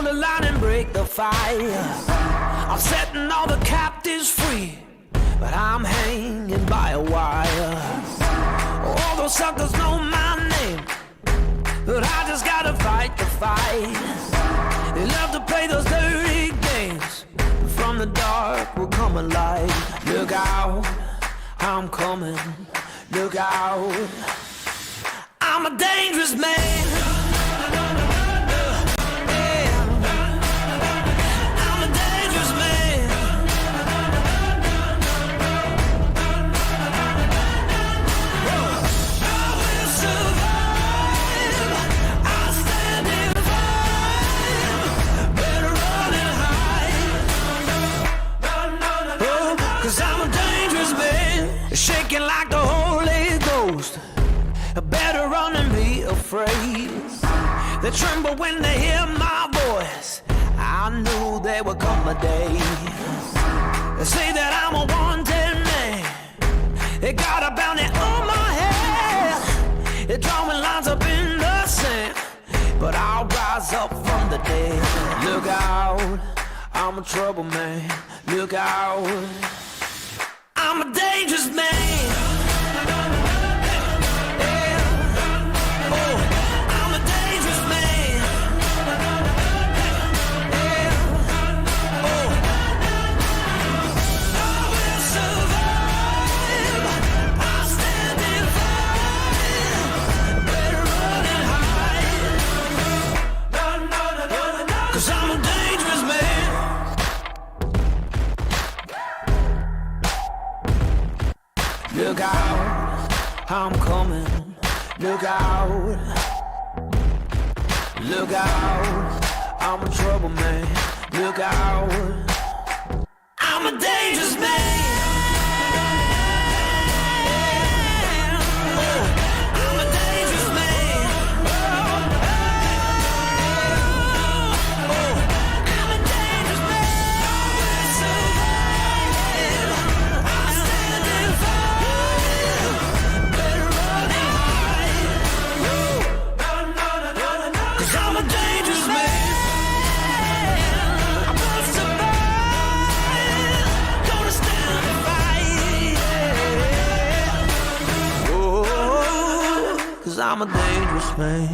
hold the line and break the fire. I'm setting all the captives free, but I'm hanging by a wire. All those suckers know my name, but I just gotta fight the fight. They love to play those dirty games. From the dark will come a light. Look out, I'm coming. Look out, I'm a dangerous man. Shaking like the Holy Ghost. Better run and be afraid. They tremble when they hear my voice. I knew there would come a day. They say that I'm a wanted man. They got a bounty on my head. They're drawing lines up in the sand, but I'll rise up from the dead. Look out, I'm a trouble man. Look out, I'm a dangerous man. Yeah. Oh, I'm a dangerous man. Yeah. Oh, I will survive. I'll stand and fight. Better run and hide. 'Cause I'm a dangerous man. Look out, I'm coming. Look out, look out, I'm a trouble man. Look out, I'm a dangerous man. Oh, I'm a dangerous man. Oh, I'm a dangerous man. I will survive. I'll stand and fight. Better run and hide. 'Cause I'm a dangerous man. I will survive. Gonna stand and fight. Oh, 'cause I'm a dangerous man.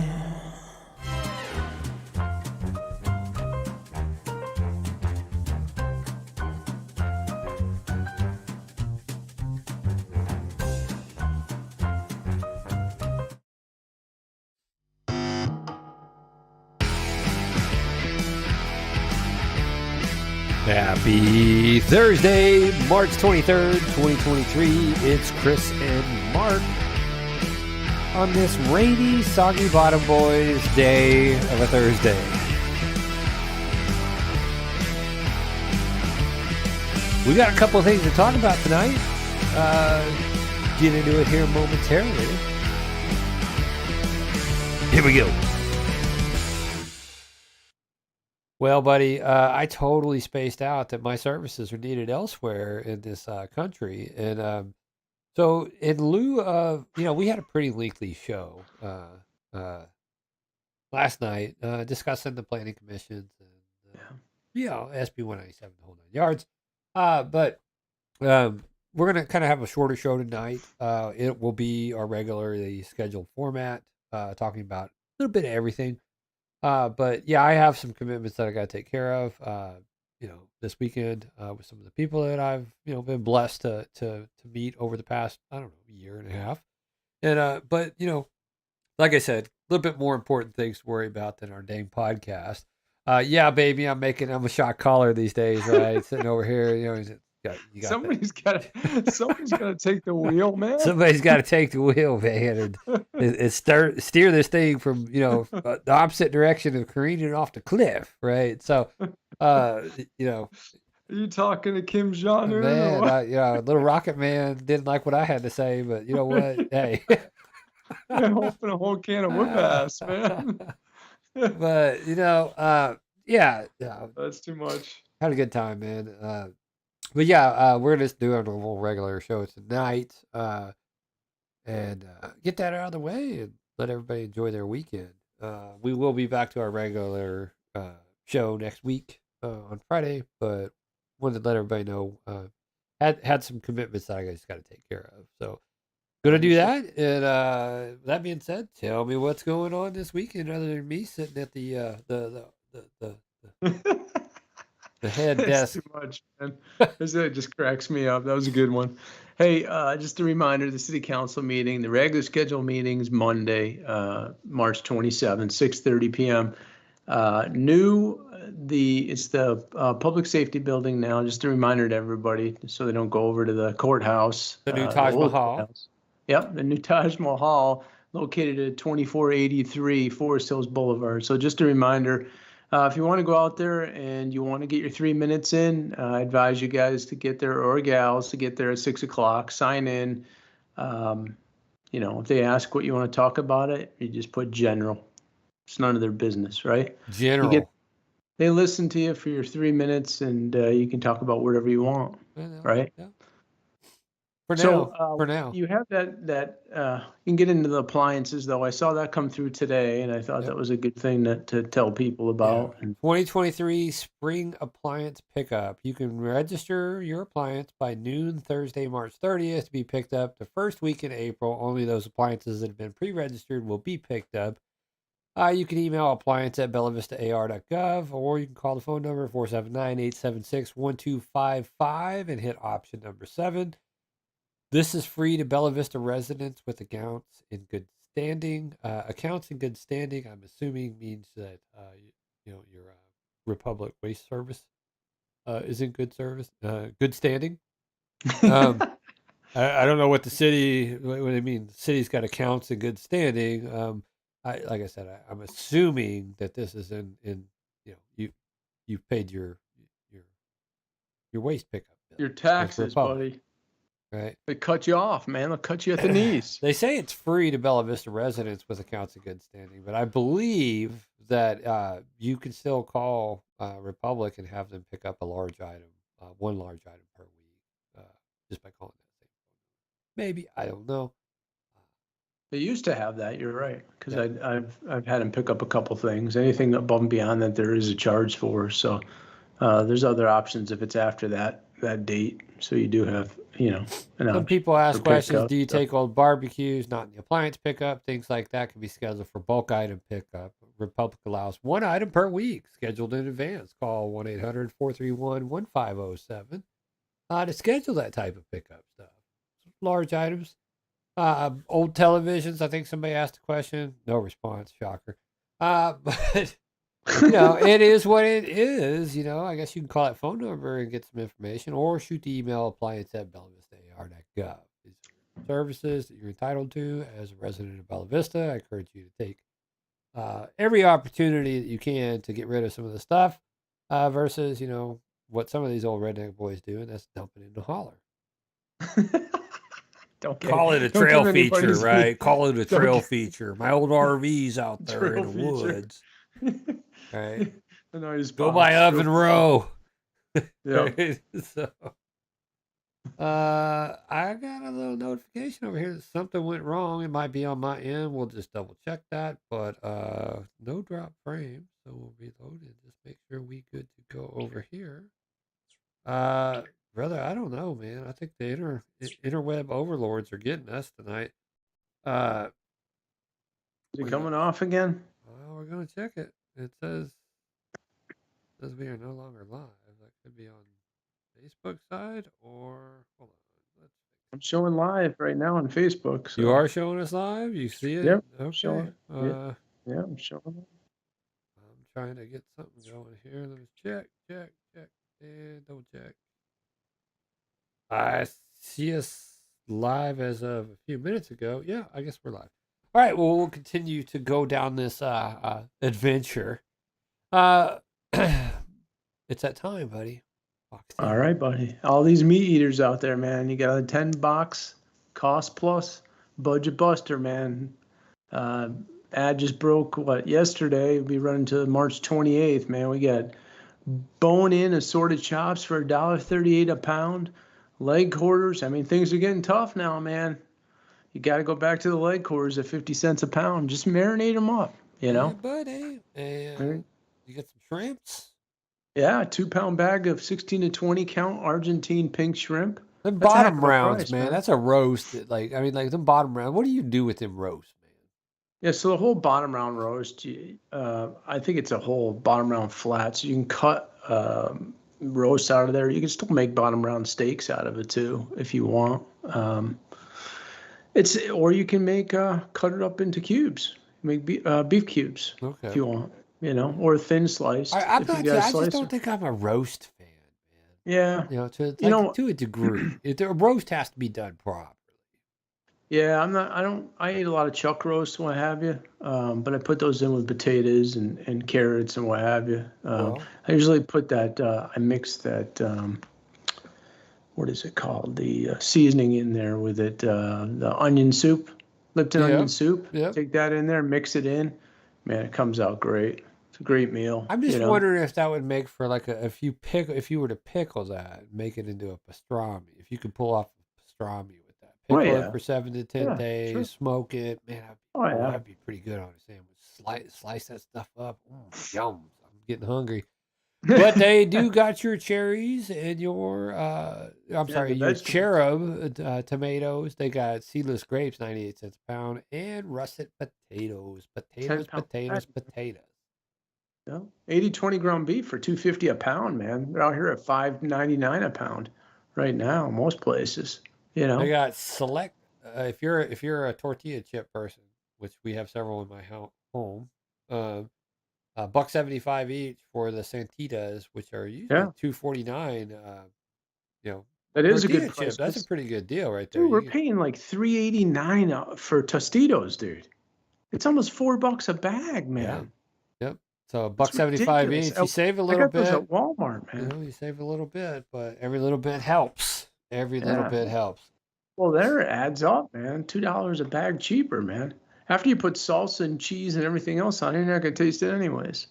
Happy Thursday, March 23rd, 2023. It's Chris and Mark on this rainy, soggy bottom boys day of a Thursday. We got a couple of things to talk about tonight. Get into it here momentarily. Here we go. Well, buddy, I totally spaced out that my services are needed elsewhere in this country. And so in lieu of, we had a pretty lengthy show last night discussing the planning commissions and, SB 197, the whole 9 yards. But we're going to kind of have a shorter show tonight. It will be our regularly scheduled format, talking about a little bit of everything. But yeah, I have some commitments that I got to take care of, this weekend, with some of the people that I've, been blessed to meet over the past, year and a half. And, but, like I said, a little bit more important things to worry about than our dang podcast. Yeah, baby, I'm a shot caller these days, right? Sitting over here, you got Somebody's got to take the wheel, man. Somebody's got to take the wheel, man, and steer this thing from the opposite direction of careening off the cliff, right? So, Are you talking to Kim Jong Un? Man, little Rocket Man didn't like what I had to say, but you know what? Hey, open a whole can of whip ass, man. But That's too much. Had a good time, man. But yeah, we're just doing a normal regular show tonight, and get that out of the way and let everybody enjoy their weekend. We will be back to our regular show next week on Friday, but wanted to let everybody know had some commitments that I just got to take care of. So gonna do that. And that being said, tell me what's going on this weekend other than me sitting at the head It's desk. too much, man. It just cracks me up. That was a good one. Hey, just a reminder, the city council meeting, the regular scheduled meetings Monday, March 27th, 6:30 p.m. It's the public safety building now. Just a reminder to everybody so they don't go over to the courthouse. The new Taj old Mahal. courthouse. Yep, the new Taj Mahal located at 2483 Forest Hills Boulevard. So just a reminder, if you want to go out there and you want to get your 3 minutes in, I advise you guys to get there, or gals to get there at 6 o'clock, sign in. If they ask what you want to talk about it, you just put general. It's none of their business, right? General. They listen to you for your 3 minutes, and you can talk about whatever you want, right? Yeah. For now. You have that you can get into the appliances, though. I saw that come through today, and I thought that was a good thing to tell people about. Yeah. 2023 spring appliance pickup. You can register your appliance by noon Thursday, March 30th to be picked up the first week in April. Only those appliances that have been pre-registered will be picked up. You can email appliance@bellavistaar.gov, or you can call the phone number 479-876-1255 and hit option number 7. This is free to Bella Vista residents with accounts in good standing. Accounts in good standing, I'm assuming, means that your Republic Waste Service is in good standing. I don't know what the city. What I mean, the city's got accounts in good standing. Like I said, I'm assuming that this is in you've paid your waste pickup bill. Your taxes, buddy. Right. They cut you off, man. They'll cut you at the knees. They say it's free to Bella Vista residents with accounts in good standing, but I believe that you can still call Republic and have them pick up a large item, one large item per week, just by calling that same phone. Maybe, I don't know. They used to have that. You're right, because I've had them pick up a couple things. Anything above and beyond that, there is a charge for. So there's other options if it's after that date. So you do have. Some people ask questions. Do you take old barbecues, not in the appliance pickup? Things like that can be scheduled for bulk item pickup. Republic allows one item per week, scheduled in advance. Call 1-800-431-1507 to schedule that type of pickup stuff. Large items. Old televisions. I think somebody asked a question. No response. Shocker. But it is what it is. I guess you can call that phone number and get some information, or shoot the email appliance@bellavistaar.gov. These are services that you're entitled to as a resident of Bella Vista. I encourage you to take every opportunity that you can to get rid of some of the stuff versus, what some of these old redneck boys do, and that's dumping in the holler. Call it a trail feature, right? Call it a trail feature. My old RV's out there in the woods. Right. Go by Oven Row. Yeah. So, I got a little notification over here that something went wrong. It might be on my end. We'll just double check that. But no drop frame, so we'll reload it. Just make sure we good to go over here. Brother, I don't know, man. I think the interweb overlords are getting us tonight. Is it coming off again? Well, we're gonna check it. It says we are no longer live. That could be on Facebook side, or hold on. I'm showing live right now on Facebook. So. You are showing us live? You see it? Yep. Okay. Showing. Yeah, I'm showing it. I'm trying to get something going here. Let me check, and double check. I see us live as of a few minutes ago. Yeah, I guess we're live. All right, well, we'll continue to go down this adventure. It's that time, buddy. All right, buddy. All these meat eaters out there, man. You got a 10-box cost plus budget buster, man. Ad just broke yesterday. We'll be running to March 28th, man. We got bone-in assorted chops for $1.38 a pound. Leg quarters. I mean, things are getting tough now, man. You got to go back to the leg quarters at 50 cents a pound. Just marinate them up, Yeah, buddy. And You get some shrimps. Yeah, 2-pound bag of 16 to 20 count Argentine pink shrimp. Them That's a heck bottom of a rounds, price, man. That's a roast. Like them bottom rounds. What do you do with them roasts, man? Yeah, so the whole bottom round roast, I think it's a whole bottom round flat. So you can cut roast out of there. You can still make bottom round steaks out of it too, if you want. Or you can make cut it up into cubes. Make beef cubes Okay. if you want, or thin sliced. I'm if you not. got a I just slicer. don't think I'm a roast fan, man. Yeah, To a degree, a roast has to be done properly. yeah. I'm not. I eat a lot of chuck roast and what have you. But I put those in with potatoes and carrots and what have you. Well, I usually put that. I mix that. What is it called? The seasoning in there with it. The onion soup, Lipton onion soup. Yep. Take that in there, mix it in. Man, it comes out great. It's a great meal. I'm just wondering if that would make for like if you were to pickle that, make it into a pastrami. If you could pull off a pastrami with that, pickle it for 7 to 10 days, sure. smoke it, man. That'd be pretty good on a sandwich. Slice that stuff up. Yum! I'm getting hungry. But they do got your cherries and your your cherub tomatoes. They got seedless grapes, 98 cents a pound, and russet potatoes. Potatoes. Yeah. 80-20 ground beef for $2.50 a pound, man. They're out here at $5.99 a pound right now, most places. They got select. If you're a tortilla chip person, which we have several in my home, $1.75 each for the Santitas, which are usually $2.49. That is a good price. Chip. That's a pretty good deal right there. Dude, we're paying like $3.89 for Tostitos, dude. It's almost $4 a bag, man. Yep. So $1.75 each. You save a little bit. Those at Walmart, man. You save a little bit, but every little bit helps. Every little bit helps. Well, there it adds up, man. $2 a bag cheaper, man. After you put salsa and cheese and everything else on it, you're not gonna taste it anyways.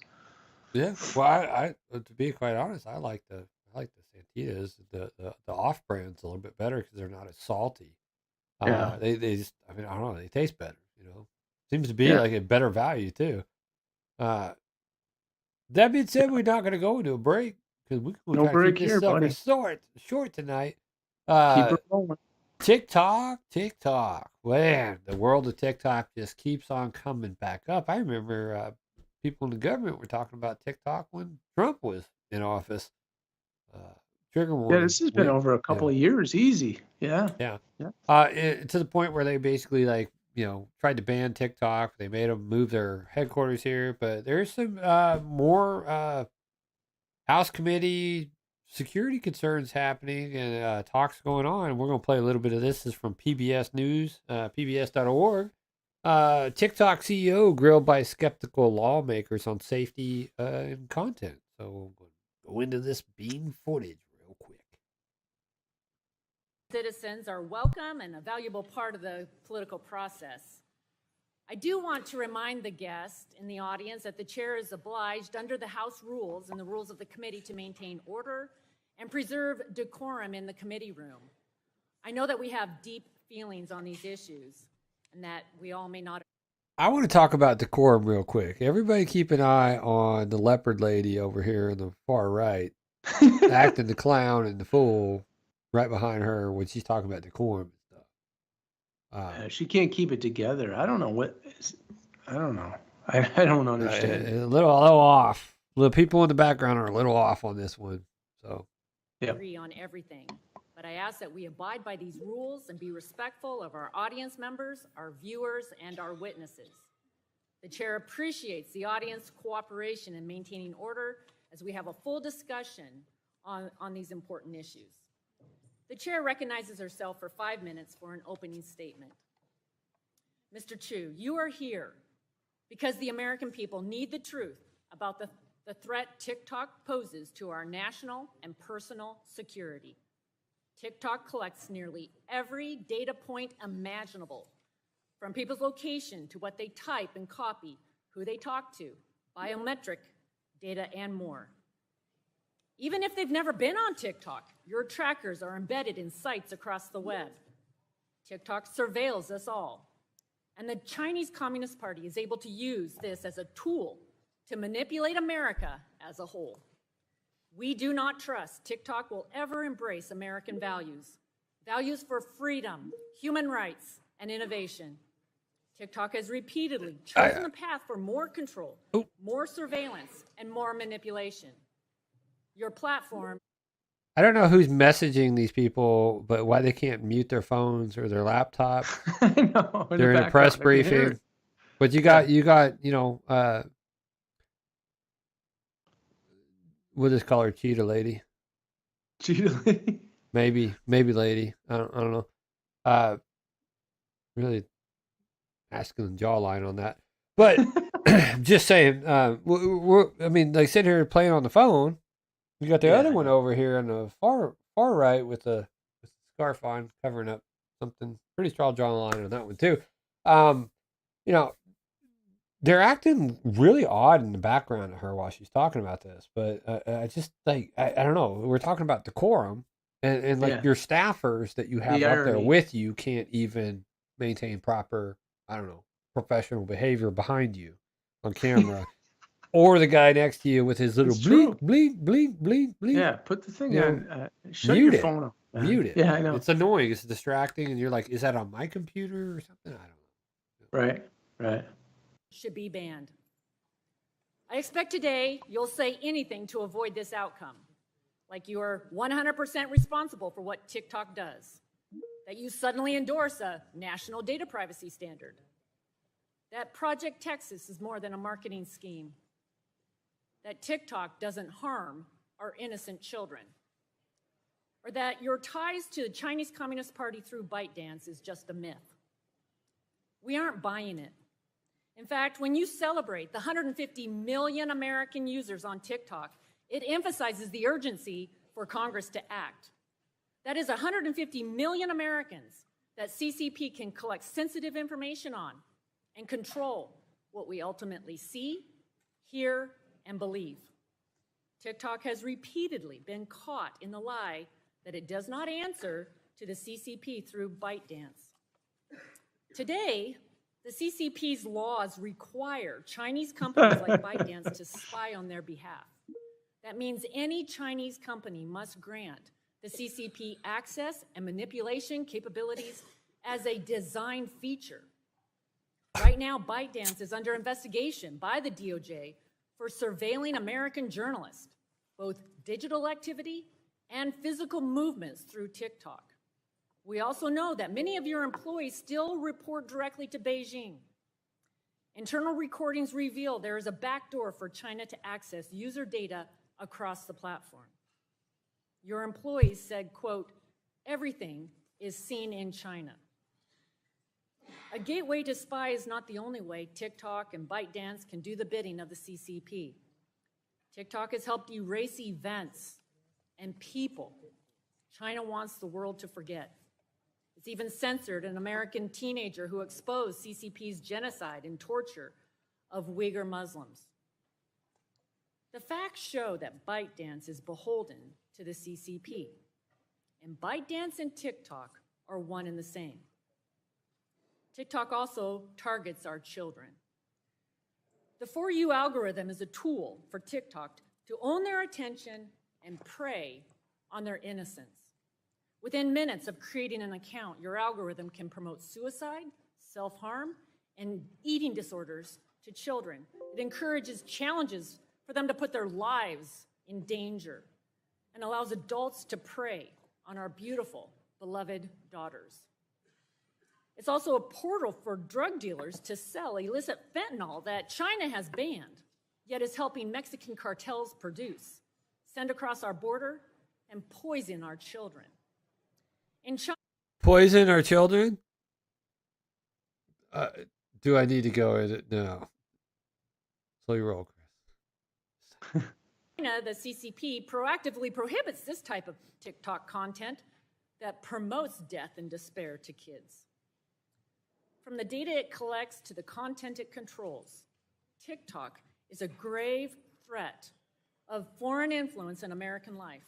Yeah. Well, I to be quite honest, I like the Santitas. The off brands a little bit better because they're not as salty. They just, I don't know, they taste better. Seems to be like a better value too. That being said, we're not gonna go into a break because we're gonna try to keep this sucker short tonight. Keep it rolling. TikTok. Man, the world of TikTok just keeps on coming back up. I remember people in the government were talking about TikTok when Trump was in office. Trigger warning. Yeah, this has been over a couple of years, easy. Yeah. To the point where they basically tried to ban TikTok. They made them move their headquarters here, but there's some more House committee security concerns happening and talks going on. We're going to play a little bit of this. This is from PBS News, pbs.org. TikTok CEO grilled by skeptical lawmakers on safety and content. So we'll go into this bean footage real quick. Citizens are welcome and a valuable part of the political process. I do want to remind the guest in the audience that the chair is obliged under the House rules and the rules of the committee to maintain order and preserve decorum in the committee room. I know that we have deep feelings on these issues and that we all may not. I want to talk about decorum real quick. Everybody keep an eye on the leopard lady over here in the far right, acting the clown and the fool right behind her when she's talking about decorum and stuff. She can't keep it together. I don't know. I don't know. I don't understand. A little off. The people in the background are a little off on this one. So agree on everything, but I ask that we abide by these rules and be respectful of our audience members, our viewers, and our witnesses. The chair appreciates the audience cooperation in maintaining order as we have a full discussion on these important issues. The chair recognizes herself for 5 minutes for an opening statement. Mr. Chu, you are here because the American people need the truth about the threat TikTok poses to our national and personal security. TikTok collects nearly every data point imaginable, from people's location to what they type and copy, who they talk to, biometric data, and more. Even if they've never been on TikTok, your trackers are embedded in sites across the web. TikTok surveils us all. And the Chinese Communist Party is able to use this as a tool to manipulate America as a whole. We do not trust TikTok will ever embrace American values, values for freedom, human rights, and innovation. TikTok has repeatedly chosen the path for more control, more surveillance, and more manipulation. Your platform. I don't know who's messaging these people, but why they can't mute their phones or their laptop I know. during a press briefing. But you got, we'll just call her Cheetah Lady. Cheetah Lady. Maybe Lady. I don't know. Really asking the jawline on that. But just saying, I mean, like sitting here playing on the phone. You got the other one over here on the far right with the scarf on, covering up something. Pretty strong jawline on that one too. They're acting really odd in the background of her while she's talking about this. But I just like I don't know. We're talking about decorum, and like your staffers that you have up there with you can't even maintain proper, I don't know, professional behavior behind you on camera. Or the guy next to you with his little bleep, bleep, bleep, bleep, bleep. Yeah, put the thing on. Shut mute your it. phone off. Mute it. Yeah, I know. It's annoying. It's distracting. And you're like, is that on my computer or something? I don't know. Right. Should be banned. I expect today you'll say anything to avoid this outcome. Like you are 100% responsible for what TikTok does. That you suddenly endorse a national data privacy standard. That Project Texas is more than a marketing scheme. That TikTok doesn't harm our innocent children. Or that your ties to the Chinese Communist Party through ByteDance is just a myth. We aren't buying it. In fact, when you celebrate the 150 million American users on TikTok, it emphasizes the urgency for Congress to act. That is 150 million Americans that CCP can collect sensitive information on and control what we ultimately see, hear, and believe. TikTok has repeatedly been caught in the lie that it does not answer to the CCP through ByteDance. Today, the CCP's laws require Chinese companies like ByteDance to spy on their behalf. That means any Chinese company must grant the CCP access and manipulation capabilities as a design feature. Right now, ByteDance is under investigation by the DOJ for surveilling American journalists, both digital activity and physical movements through TikTok. We also know that many of your employees still report directly to Beijing. Internal recordings reveal there is a backdoor for China to access user data across the platform. Your employees said, quote, everything is seen in China. A gateway to spy is not the only way TikTok and ByteDance can do the bidding of the CCP. TikTok has helped erase events and people China wants the world to forget. It's even censored an American teenager who exposed CCP's genocide and torture of Uyghur Muslims. The facts show that ByteDance is beholden to the CCP, and ByteDance and TikTok are one and the same. TikTok also targets our children. The For You algorithm is a tool for TikTok to own their attention and prey on their innocence. Within minutes of creating an account, your algorithm can promote suicide, self-harm, and eating disorders to children. It encourages challenges for them to put their lives in danger and allows adults to prey on our beautiful, beloved daughters. It's also a portal for drug dealers to sell illicit fentanyl that China has banned, yet is helping Mexican cartels produce, send across our border, and poison our children. In China, poison our children? Do I need to go with it? No. Slow your roll, Chris. China, the CCP proactively prohibits this type of TikTok content that promotes death and despair to kids. From the data it collects to the content it controls, TikTok is a grave threat of foreign influence in American life.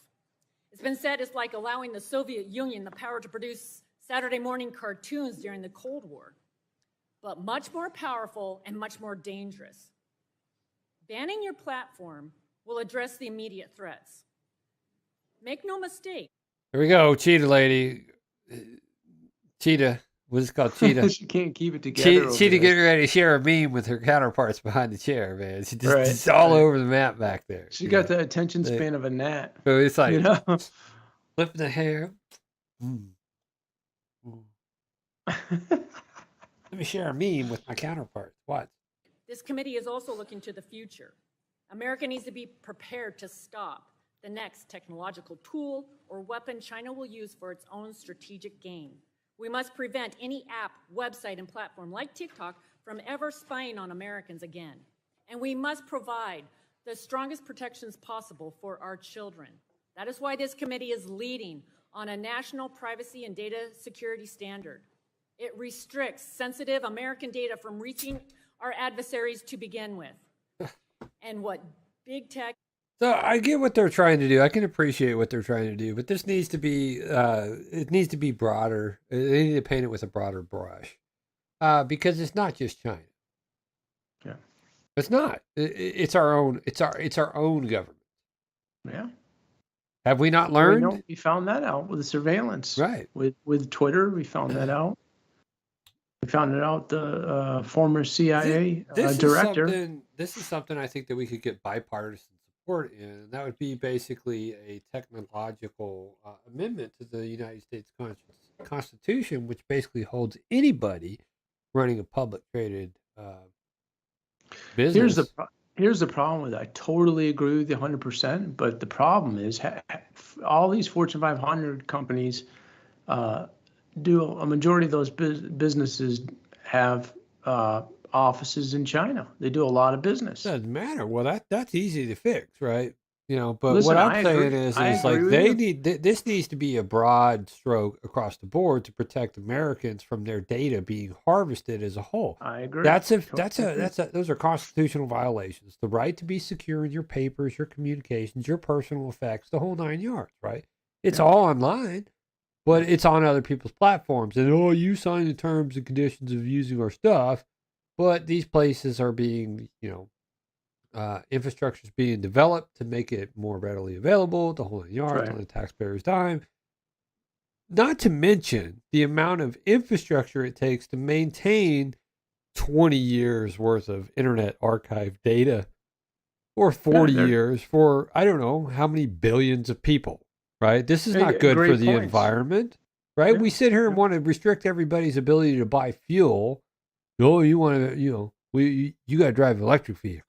It's been said it's like allowing the Soviet Union the power to produce Saturday morning cartoons during the Cold War, but much more powerful and much more dangerous. Banning your platform will address the immediate threats. Make no mistake. Here we go, Cheetah Lady. Cheetah. What's it called? Cheetah. She can't keep it together. over Cheetah there. getting ready to share a meme with her counterparts behind the chair, man. She just Right, it's all right. over the map back there. She you got know. the attention span of a gnat. So it's like You know. flipping the hair. Mm. Mm. Let me share a meme with my counterparts. What? This committee is also looking to the future. America needs to be prepared to stop the next technological tool or weapon China will use for its own strategic gain. We must prevent any app, website, and platform like TikTok from ever spying on Americans again. And we must provide the strongest protections possible for our children. That is why this committee is leading on a national privacy and data security standard. It restricts sensitive American data from reaching our adversaries to begin with. And what big tech. So I get what they're trying to do. I can appreciate what they're trying to do, but this needs to be it needs to be broader. They need to paint it with a broader brush, because it's not just China. Yeah. It's not. It's our own. It's our own government. Yeah. Have we not We learned? know, we found that out with the surveillance. Right. With Twitter, we found that out. We found it out. The former CIA director. This is something I think that we could get bipartisan support in, and that would be basically a technological amendment to the United States Constitution, which basically holds anybody running a public traded business. Here's the problem with it. I totally agree with you 100%. But the problem is all these Fortune 500 companies do a majority of those businesses have offices in China. They do a lot of business. Doesn't matter. Well, that's easy to fix, right? You know, but Listen, what I'm I saying agree. is I like agree with they you. need this needs to be a broad stroke across the board to protect Americans from their data being harvested as a whole. I agree. Those are constitutional violations. The right to be secure in your papers, your communications, your personal effects, the whole 9 yards, right? It's all online, but it's on other people's platforms. And you sign the terms and conditions of using our stuff, but these places are being, infrastructure is being developed to make it more readily available, the whole 9 yards, Right. on the taxpayer's dime. Not to mention the amount of infrastructure it takes to maintain 20 years worth of internet archive data, or 40 years for I don't know how many billions of people, right? This is not good for great the points. environment, right? Yeah, We sit here and want to restrict everybody's ability to buy fuel. Oh, you want to, you got to drive an electric vehicle.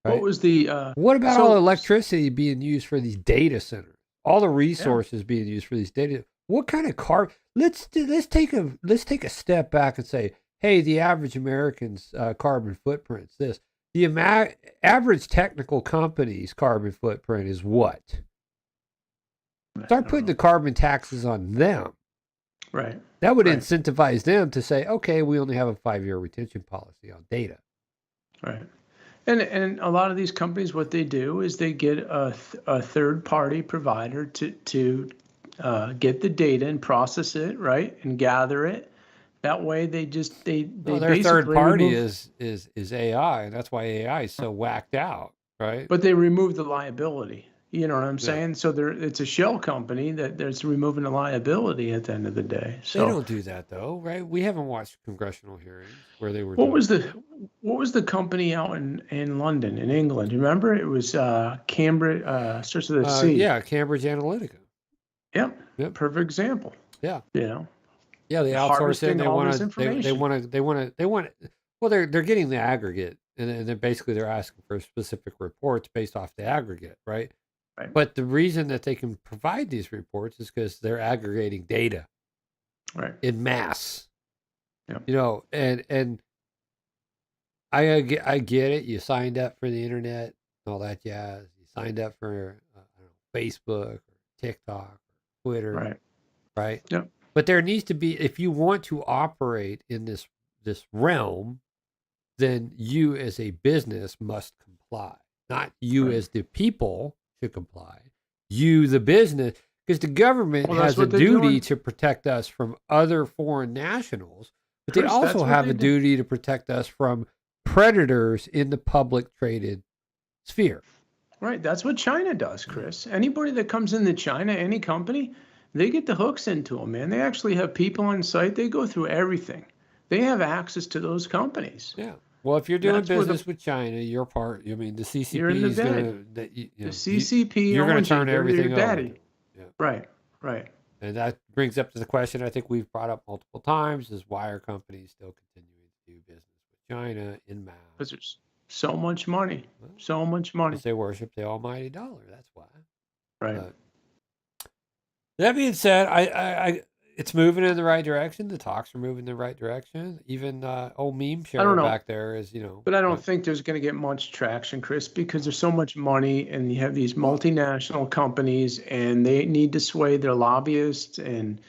Right? What was the What about so- all the electricity being used for these data centers? All the resources being used for these data. What kind of let's take a step back and say, hey, the average American's carbon footprint's this. The average technical company's carbon footprint is what? Start putting the carbon taxes on them. right? That would Right. incentivize them to say, okay, we only have a 5-year retention policy on data. Right. And a lot of these companies, what they do is they get a third party provider to get the data and process it, right, and gather it. That way, they Well, their third basically party remove, is AI, and that's why AI is so whacked out, right? but they remove the liability. You know what I'm Yeah. saying? So it's a shell company that's removing the liability at the end of the day. They So don't do that though, right? We haven't watched congressional hearings where they were. what was the company out in London, in England? You remember? It was Cambridge, starts with a C. Yeah, Cambridge Analytica. Yep. Yep. Perfect example. Yeah. You know. Yeah, they outsource it. And Harvesting they all want this to. information. They want. Well, they're getting the aggregate, and they're basically asking for specific reports based off the aggregate, right? Right. But the reason that they can provide these reports is because they're aggregating data Right. in mass. Yep. And I get it. You signed up for the internet and all that jazz. You signed up for I don't know, Facebook or TikTok or Twitter, Right. right? Yep. But there needs to be, if you want to operate in this realm, then you as a business must comply. Not you Right. as the people should comply. You, the business, because the government Well, that's has a what they're duty doing. to protect us from other foreign nationals, but they Chris, that's also what have they a do. duty to protect us from predators in the public traded sphere. Right. That's what China does, Chris. Anybody that comes into China, any company, they get the hooks into them, man. They actually have people on site. They go through everything. They have access to those companies. Yeah. Well, if you're doing That's where the- business with China, you're part. I mean, the CCP You're in the is going bed. to. The CCP you're going owns to turn you. They're everything your over. daddy. Yeah. Right. Right. And that brings up to the question I think we've brought up multiple times: is why are companies still continuing to do business with China in mass? Because there's so much money. So much money. Because they worship the almighty dollar. That's why. Right. But that being said, I it's moving in the right direction. The talks are moving in the right direction. Even old meme share know. back there is, But I don't think there's going to get much traction, Chris, because there's so much money and you have these multinational companies and they need to sway their lobbyists and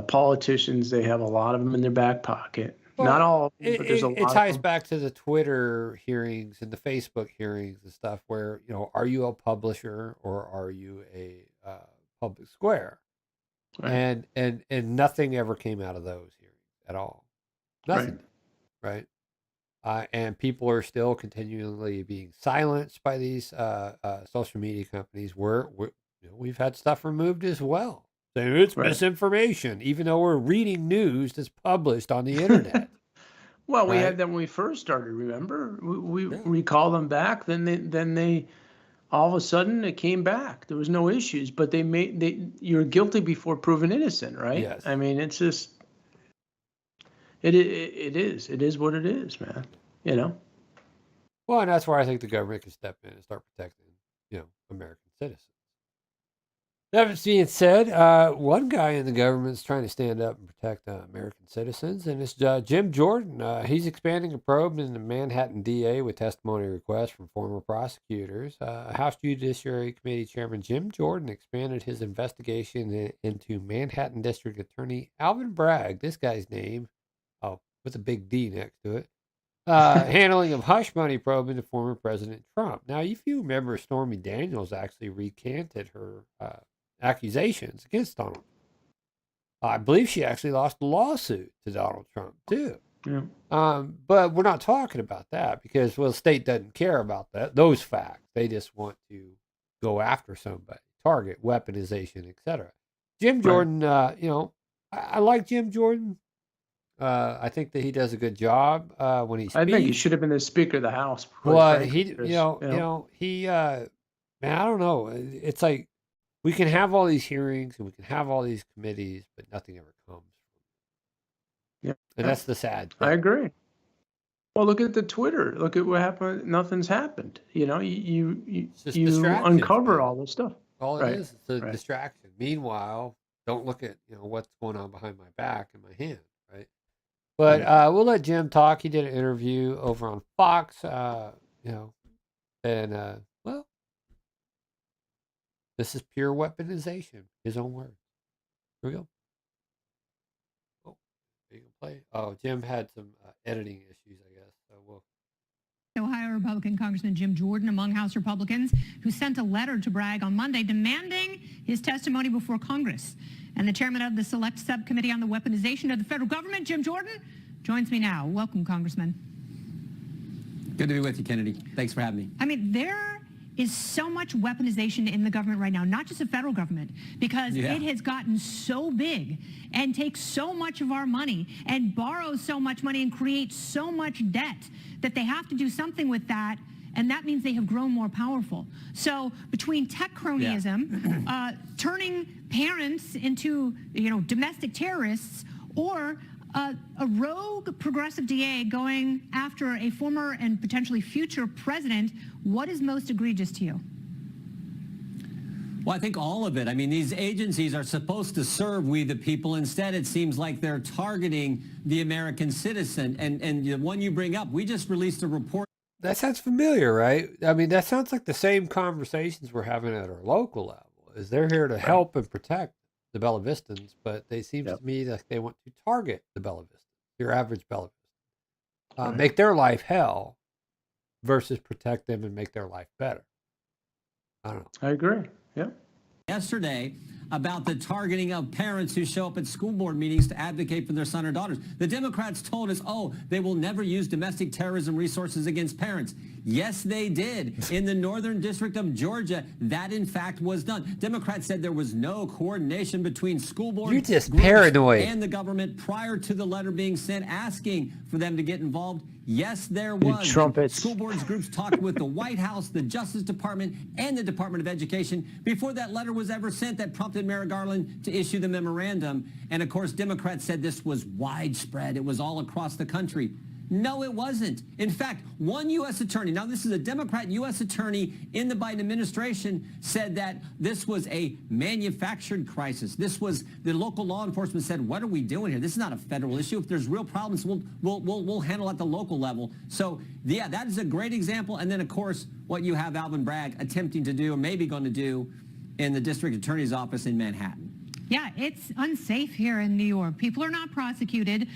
politicians. They have a lot of them in their back pocket. Not all of them, but there's a lot it of ties them. back to the Twitter hearings and the Facebook hearings and stuff where, are you a publisher or are you a public square? Right. And nothing ever came out of those hearings at all. Nothing. Right. And people are still continually being silenced by these social media companies. We've had stuff removed as well. So it's misinformation, even though we're reading news that's published on the internet. Well, we had that when we first started. Remember, we recall them back. Then they all of a sudden it came back. There was no issues, but you're guilty before proven innocent, right? Yes. I mean, it's just it is what it is, man. Well, and that's where I think the government can step in and start protecting, American citizens. That being said, one guy in the government is trying to stand up and protect American citizens, and it's Jim Jordan. He's expanding a probe into the Manhattan DA with testimony requests from former prosecutors. House Judiciary Committee Chairman Jim Jordan expanded his investigation into Manhattan District Attorney Alvin Bragg, this guy's name, with a big D next to it, handling of hush money probe into former President Trump. Now, if you remember, Stormy Daniels actually recanted her accusations against Donald. I believe she actually lost a lawsuit to Donald Trump too. Yeah. But we're not talking about that because, the state doesn't care about those facts. They just want to go after somebody, target, weaponization, etc. Jim Jordan, I like Jim Jordan. I think that he does a good job when he speaks. I think he should have been the Speaker of the House. Well, man, I don't know. It's like we can have all these hearings and we can have all these committees, but nothing ever comes. Yeah, and that's the sad thing. I agree. Well, look at the Twitter. Look at what happened. Nothing's happened. You uncover all this stuff. All it is a distraction. Meanwhile, don't look at what's going on behind my back and my hand, right? But we'll let Jim talk. He did an interview over on Fox, this is pure weaponization. His own words. Here we go. Oh, you can play. Oh, Jim had some editing issues, I guess. So we'll. Ohio Republican Congressman Jim Jordan among House Republicans who sent a letter to Bragg on Monday demanding his testimony before Congress. And the chairman of the Select Subcommittee on the Weaponization of the Federal Government, Jim Jordan, joins me now. Welcome, Congressman. Good to be with you, Kennedy. Thanks for having me. I mean, there is so much weaponization in the government right now, not just the federal government, because it has gotten so big and takes so much of our money and borrows so much money and creates so much debt that they have to do something with that. And that means they have grown more powerful. So between tech cronyism, turning parents into, domestic terrorists, or a rogue progressive DA going after a former and potentially future president, what is most egregious to you? Well, I think all of it. I mean, these agencies are supposed to serve we the people. Instead, it seems like they're targeting the American citizen. And the one you bring up, we just released a report. That sounds familiar, right? I mean, that sounds like the same conversations we're having at our local level. Is they're here to help and protect the Bella Vistans, but they seem to me like they want to target the Bella Vistans, your average Bella Vista, make their life hell versus protect them and make their life better. I don't know. I agree. Yeah. Yesterday, about the targeting of parents who show up at school board meetings to advocate for their son or daughters. The Democrats told us, oh, they will never use domestic terrorism resources against parents. Yes, they did. In the Northern District of Georgia, that in fact was done. Democrats said there was no coordination between school boards You're just paranoid. and the government prior to the letter being sent asking for them to get involved. Yes, there was. trumpets. School boards groups talked with the White House, the Justice Department, and the Department of Education before that letter was ever sent that prompted Merrick Garland to issue the memorandum. And of course, Democrats said this was widespread. It was all across the country. No, it wasn't. In fact, one U.S. attorney, now this is a Democrat U.S. attorney in the Biden administration, said that this was a manufactured crisis. This was, the local law enforcement said, what are we doing here? This is not a federal issue. If there's real problems, we'll handle at the local level. So, yeah, that is a great example. And then, of course, what you have Alvin Bragg attempting to do or maybe going to do in the district attorney's office in Manhattan. Yeah, it's unsafe here in New York. People are not prosecuted.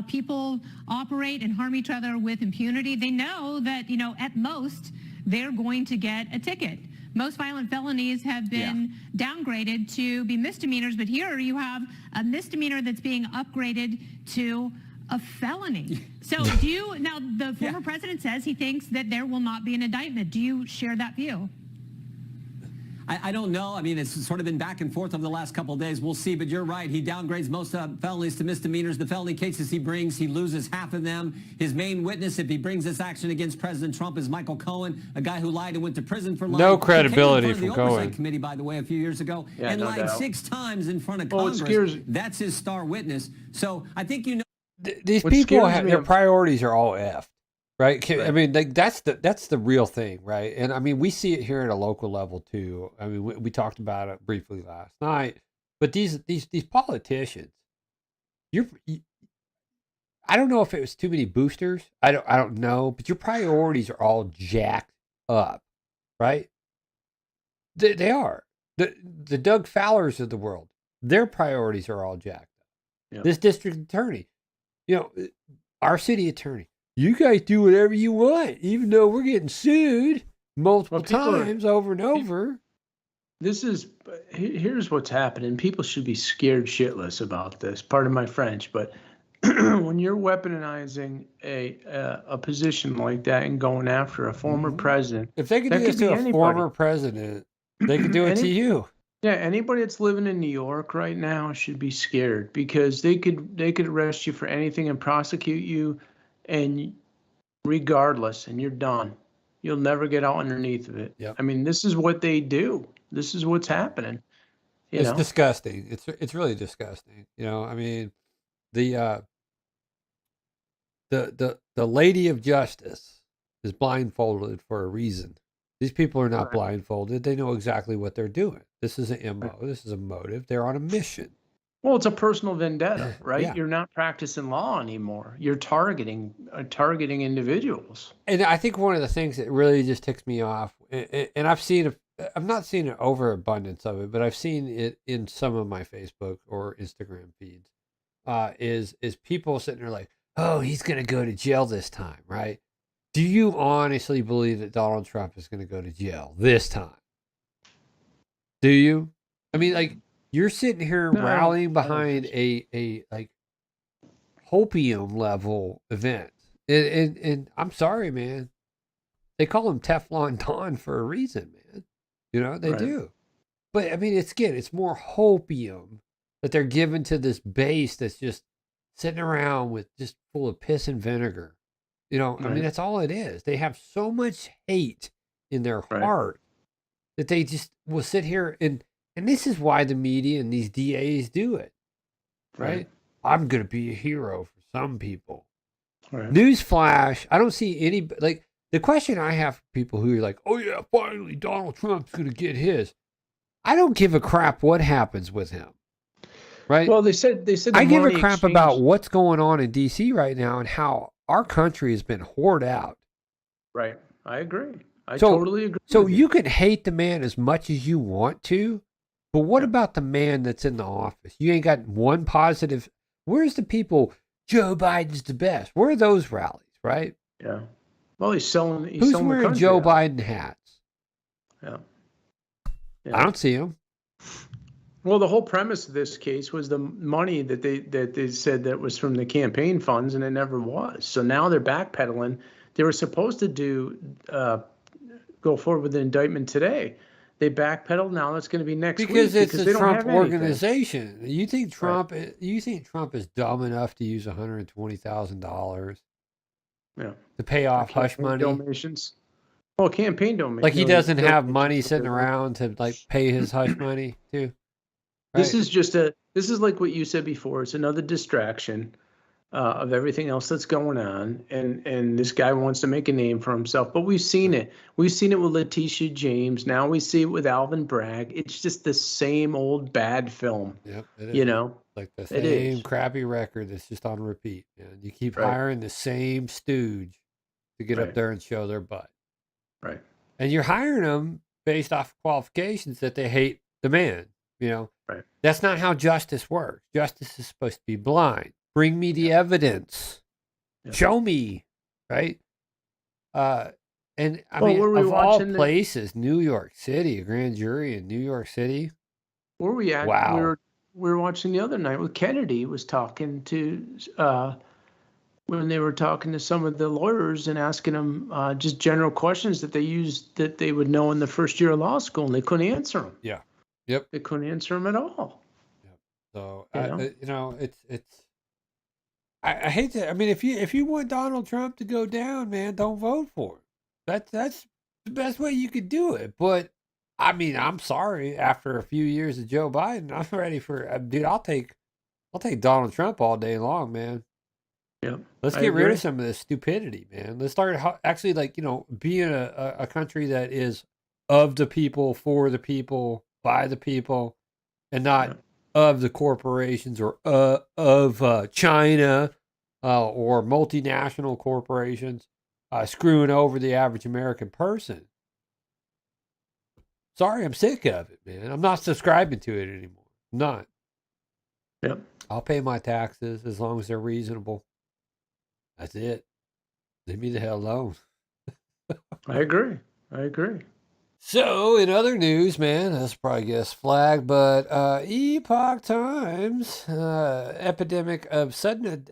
People operate and harm each other with impunity. They know that, at most, they're going to get a ticket. Most violent felonies have been downgraded to be misdemeanors, but here you have a misdemeanor that's being upgraded to a felony. So now the former president says he thinks that there will not be an indictment. Do you share that view? I don't know. I mean, it's sort of been back and forth over the last couple of days. We'll see. But you're right. He downgrades most felonies to misdemeanors. The felony cases he brings, he loses half of them. His main witness, if he brings this action against President Trump, is Michael Cohen, a guy who lied and went to prison for lying. No credibility He came in front of the from Oversight Cohen. Committee, by the way, a few years ago, Yeah, and no lied doubt. 6 times in front of Well, what Congress. scares- That's his star witness. So I think you know. These What people scares have me their of- priorities are all effed, right? I Right. mean, like that's the real thing, right? And I mean, we see it here at a local level too. I mean, we talked about it briefly last night, but these politicians, I don't know if it was too many boosters. I don't know, but your priorities are all jacked up, right? They are. The Doug Fowlers of the world, their priorities are all jacked up. Yep. This district attorney, our city attorney, you guys do whatever you want, even though we're getting sued multiple Well, people are- times over and over. Here's what's happening. People should be scared shitless about this. Pardon my French, but when you're weaponizing a position like that and going after a former president, If they could that do this could to be a anybody. former president, they could do it to Any- you. yeah, anybody that's living in New York right now should be scared because they could arrest you for anything and prosecute you, and regardless, and you're done. You'll never get out underneath of it. Yep. I mean, this is what they do. This is what's happening. It's disgusting. It's really disgusting. I mean, the lady of justice is blindfolded for a reason. These people are not Right. blindfolded. They know exactly what they're doing. This is an MO. This is a motive. They're on a mission. Well, it's a personal vendetta, right? Yeah. You're not practicing law anymore. You're targeting individuals. And I think one of the things that really just ticks me off, and I've not seen an overabundance of it, but I've seen it in some of my Facebook or Instagram feeds, is people sitting there like, oh, he's going to go to jail this time, right? Do you honestly believe that Donald Trump is going to go to jail this time? Do you? I mean, like, you're sitting here No, rallying I don't behind a like hopium level event. And I'm sorry, man. They call him Teflon Don for a reason, man. They Right. do. But I mean, it's more hopium that they're giving to this base that's just sitting around with just full of piss and vinegar. I mean, Right. that's all it is. They have so much hate in their Right. heart that they just will sit here and this is why the media and these DAs do it, right? I'm going to be a hero for some people. Right. Newsflash, I don't see any, like, the question I have for people who are like, oh yeah, finally Donald Trump's going to get his. I don't give a crap what happens with him, right? Well, they said the I give a money crap exchange- about what's going on in D.C. right now and how our country has been whored out. Right. I agree. I So- totally agree. So with you can hate the man as much as you want to, but what about the man that's in the office? You ain't got one positive. Where's the people? Joe Biden's the best. Where are those rallies, right? Yeah. Well, he's selling. Who's selling the wearing country Joe out. Biden hats? Yeah. I don't see him. Well, the whole premise of this case was the money that they said that was from the campaign funds, and it never was. So now they're backpedaling. They were supposed to go forward with the indictment today. They backpedaled. Now it's going to be next week Because it's because a they don't Trump have anything. organization. You think Trump? You think Trump is dumb enough to use $120,000 Yeah. to pay off hush Campaign money? donations. Well, campaign donations. Like he doesn't have money sitting around to like pay his hush money too. This Right? this is like what you said before. It's another distraction of everything else that's going on, and this guy wants to make a name for himself. But we've seen it. We've seen it with Letitia James. Now we see it with Alvin Bragg. It's just the same old bad film. Yep. It is. You know, Like the it is. same crappy record that's just on repeat. Man. You keep Right. hiring the same stooge to get up Right. there and show their butt. Right. And you're hiring them based off qualifications that they hate the man. You know, Right. that's not how justice works. Justice is supposed to be blind. Bring me the evidence. Yeah. Show me, right? And I Well, mean, were we of all watching the- places, New York City, a grand jury in New York City. Where were we at? Wow. We were watching the other night with Kennedy was talking to when they were talking to some of the lawyers and asking them just general questions that they used that they would know in the first year of law school, and they couldn't answer them. Yeah. Yep. They couldn't answer them at all. So You know? it's. I hate to. I mean, if you want Donald Trump to go down, man, don't vote for him. That's the best way you could do it. But I mean, I'm sorry. After a few years of Joe Biden, I'm ready for dude. I'll take Donald Trump all day long, man. Yep. Let's I get rid agree. of some of this stupidity, man. Let's start actually, like, being a country that is of the people, for the people, by the people, and not Yep. of the corporations or of China or multinational corporations screwing over the average American person. Sorry, I'm sick of it, man. I'm not subscribing to it anymore. I'm not. Yep. I'll pay my taxes as long as they're reasonable. That's it. Leave me the hell alone. I agree. I agree. So, in other news, man, that's probably guest flag, but Epoch Times, epidemic of sudden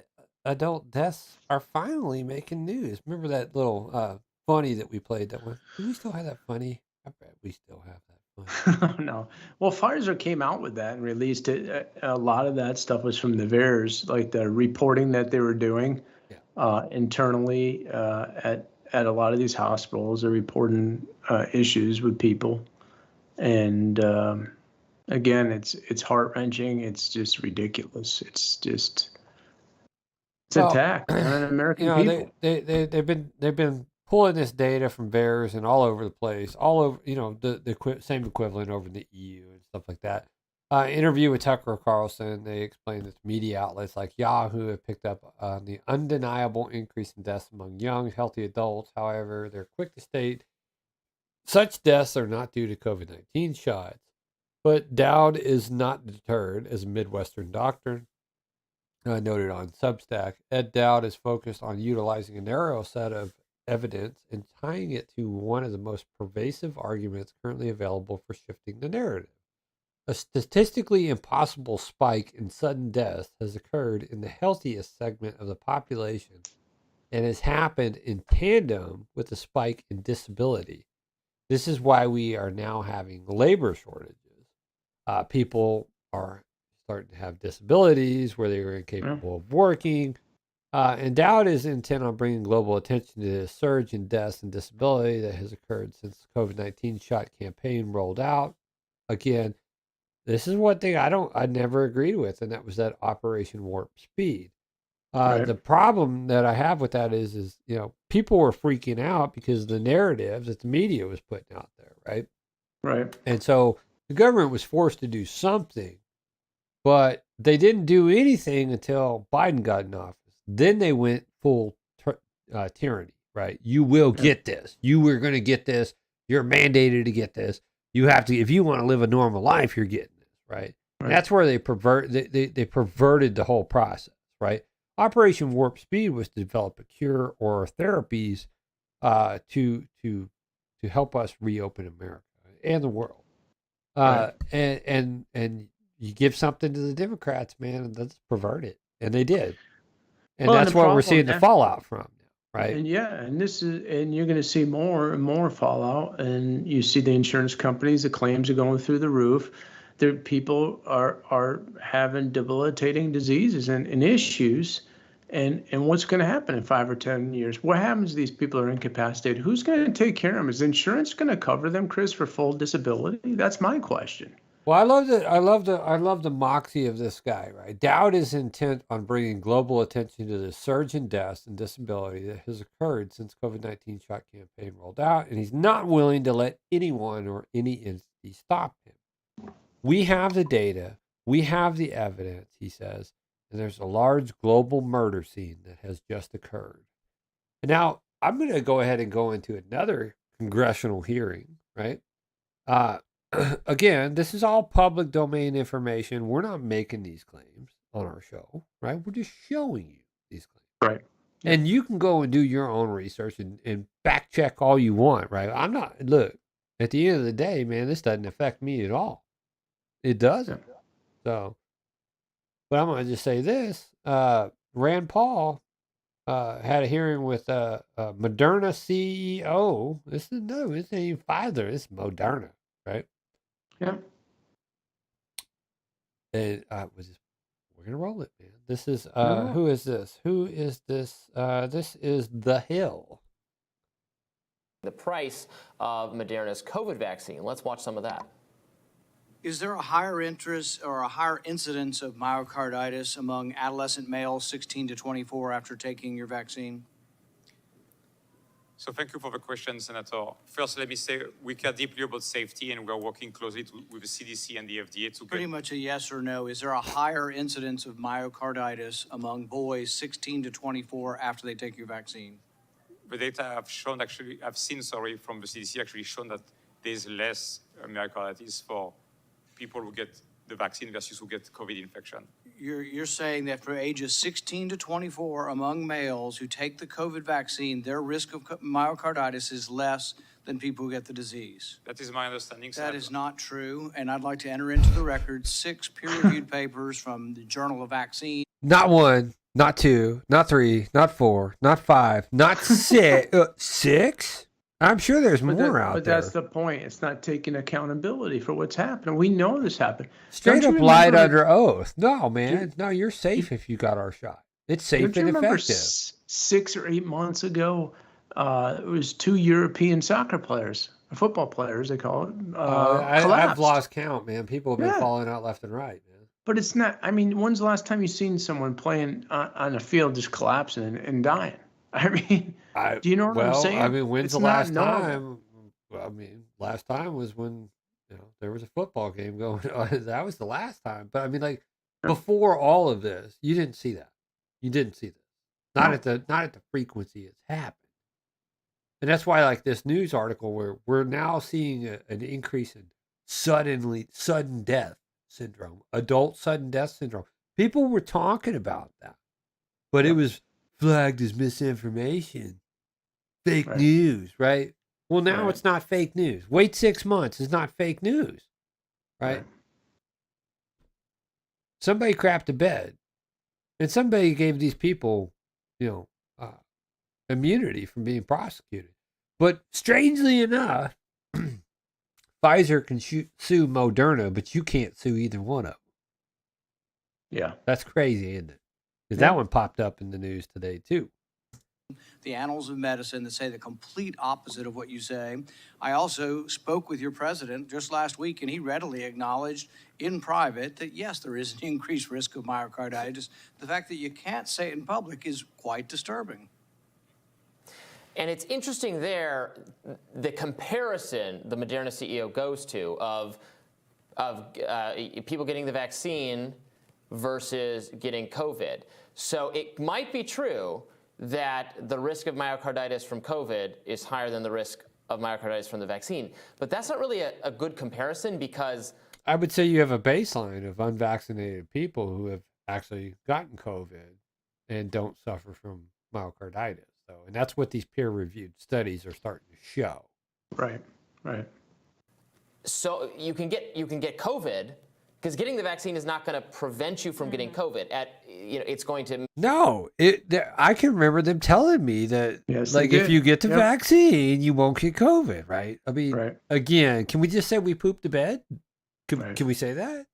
adult deaths are finally making news. Remember that little funny that we played that one? Do we still have that funny? I bet we still have that funny. No. Well, Pfizer came out with that and released it. A lot of that stuff was from the VAERS, like the reporting that they were doing internally at a lot of these hospitals. They're reporting issues with people. And again, it's heart-wrenching. It's just ridiculous. It's Well, attack on American people. they've been pulling this data from VAERS and all over the place, all over, the same equivalent over in the EU and stuff like that. Interview with Tucker Carlson, they explained that media outlets like Yahoo have picked up on the undeniable increase in deaths among young, healthy adults. However, they're quick to state such deaths are not due to COVID-19 shots. But Dowd is not deterred as a Midwestern doctor. Noted on Substack, Ed Dowd is focused on utilizing a narrow set of evidence and tying it to one of the most pervasive arguments currently available for shifting the narrative. A statistically impossible spike in sudden deaths has occurred in the healthiest segment of the population and has happened in tandem with a spike in disability. This is why we are now having labor shortages. People are starting to have disabilities where they are incapable of working. And Dowd is intent on bringing global attention to the surge in deaths and disability that has occurred since the COVID-19 shot campaign rolled out. Again, this is one thing I never agreed with, and that was that Operation Warp Speed. Right. The problem that I have with that is people were freaking out because of the narratives that the media was putting out there, right? Right. And so the government was forced to do something, but they didn't do anything until Biden got in office. Then they went full tyranny, right? You will get this. You were going to get this. You're mandated to get this. You have to, if you want to live a normal life, you're getting this, right? And that's where they perverted the whole process, right? Operation Warp Speed was to develop a cure or therapies to help us reopen America and the world. And you give something to the Democrats, man, and let's pervert it, and they did, and Well, and that's the what we're problem seeing the now- fallout from, right? And yeah, and you're going to see more and more fallout, and you see the insurance companies, the claims are going through the roof. There, people are having debilitating diseases and issues, and what's going to happen in 5 or 10 years? What happens if these people are incapacitated? Who's going to take care of them? Is insurance going to cover them, Chris, for full disability? That's my question. Well, I love the moxie of this guy, right? Dowd is intent on bringing global attention to the surge in deaths and disability that has occurred since COVID-19 shot campaign rolled out, and he's not willing to let anyone or any entity stop him. We have the data, we have the evidence, he says, and there's a large global murder scene that has just occurred. And now I'm going to go ahead and go into another congressional hearing, right? Again, this is all public domain information. We're not making these claims on our show, right? We're just showing you these claims. Right. And you can go and do your own research and back check all you want, right? Look, at the end of the day, man, this doesn't affect me at all. It doesn't. So, but I'm going to just say this. Rand Paul had a hearing with Moderna CEO. This ain't even Pfizer. This is Moderna, right? Yeah. And we're gonna roll it, man. This is No. who is this? Who is this? This is The Hill. The price of Moderna's COVID vaccine. Let's watch some of that. Is there a higher interest or a higher incidence of myocarditis among adolescent males 16 to 24 after taking your vaccine? So thank you for the question, Senator. First, let me say we care deeply about safety, and we're working closely with the CDC and the FDA to Pretty get... much a yes or no. Is there a higher incidence of myocarditis among boys 16 to 24 after they take your vaccine? The data I've seen from the CDC actually shown that there's less myocarditis for people who get the vaccine versus who get COVID infection. You're saying that for ages 16 to 24 among males who take the COVID vaccine, their risk of myocarditis is less than people who get the disease. That is my understanding, That Senator. is not true, and I'd like to enter into the record 6 peer-reviewed papers from the Journal of Vaccine. Not 1, not 2, not 3, not 4, not 5, not 6. 6? I'm sure there's more out But there. that's the point. It's not taking accountability for what's happening. We know this happened. Straight Don't up you lied remember- under oath. No, man. No, you're safe if you got our shot. It's safe Don't you and remember effective. 6 or 8 months ago, it was 2 European soccer players, football players, they call it, I've collapsed. lost count, man. People have been Yeah. falling out left and right, man. But it's not, I mean, when's the last time you seen someone playing on a field just collapsing and dying? I mean, do you know what I'm saying? I mean, when's It's the not last normal. time? Well, I mean, last time was when there was a football game going on. That was the last time. But I mean, like before all of this, you didn't see that. You didn't see this. Not at the frequency it's happened. And that's why, like this news article, where we're now seeing an increase in sudden death syndrome, adult sudden death syndrome. People were talking about that, but it was flagged as misinformation, fake Right. news, right? Well, now Right. it's not fake news. Wait 6 months is not fake news, right? Somebody crapped a bed, and somebody gave these people, immunity from being prosecuted. But strangely enough, Pfizer can sue Moderna, but you can't sue either one of them. Yeah. That's crazy, isn't it? Because Yeah. that one popped up in the news today too. The Annals of Medicine that say the complete opposite of what you say. I also spoke with your president just last week, and he readily acknowledged in private that, yes, there is an increased risk of myocarditis. The fact that you can't say it in public is quite disturbing. And it's interesting there, the comparison the Moderna CEO goes to of people getting the vaccine versus getting COVID. So it might be true that the risk of myocarditis from COVID is higher than the risk of myocarditis from the vaccine. But that's not really a good comparison because... I would say you have a baseline of unvaccinated people who have actually gotten COVID and don't suffer from myocarditis. So, and that's what these peer-reviewed studies are starting to show. Right. So you can get COVID, Because getting the vaccine is not going to prevent you from getting COVID. It's going to. No, I can remember them telling me that, Yes, like, they if did. you get the Yep. vaccine, you won't get COVID, right? I mean, Right. again, can we just say we pooped the bed? Right. Can we say that?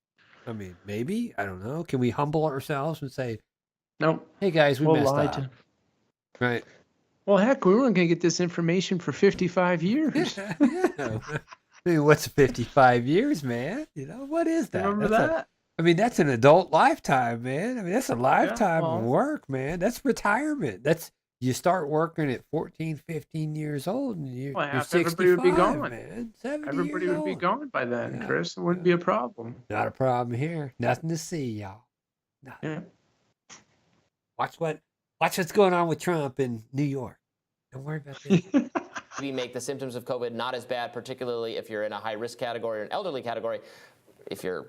I mean, maybe. I don't know. Can we humble ourselves and say, Nope. hey, guys, we We'll messed lie up? to. Right. Well, heck, we weren't going to get this information for 55 years. Yeah. I mean, what's 55 years, man? What is that? Remember That's that? that's an adult lifetime, man. I mean, that's a lifetime of well- work, man. That's retirement. You start working at 14, 15 years old, and you're Half 65, everybody would be gone. man. 70 Everybody years would be old. gone by then, Yeah, Chris. It wouldn't be a problem. Not a problem here. Nothing to see, y'all. No. Yeah. Watch what's going on with Trump in New York. Don't worry about this. Maybe make the symptoms of COVID not as bad, particularly if you're in a high-risk category or an elderly category. If you're,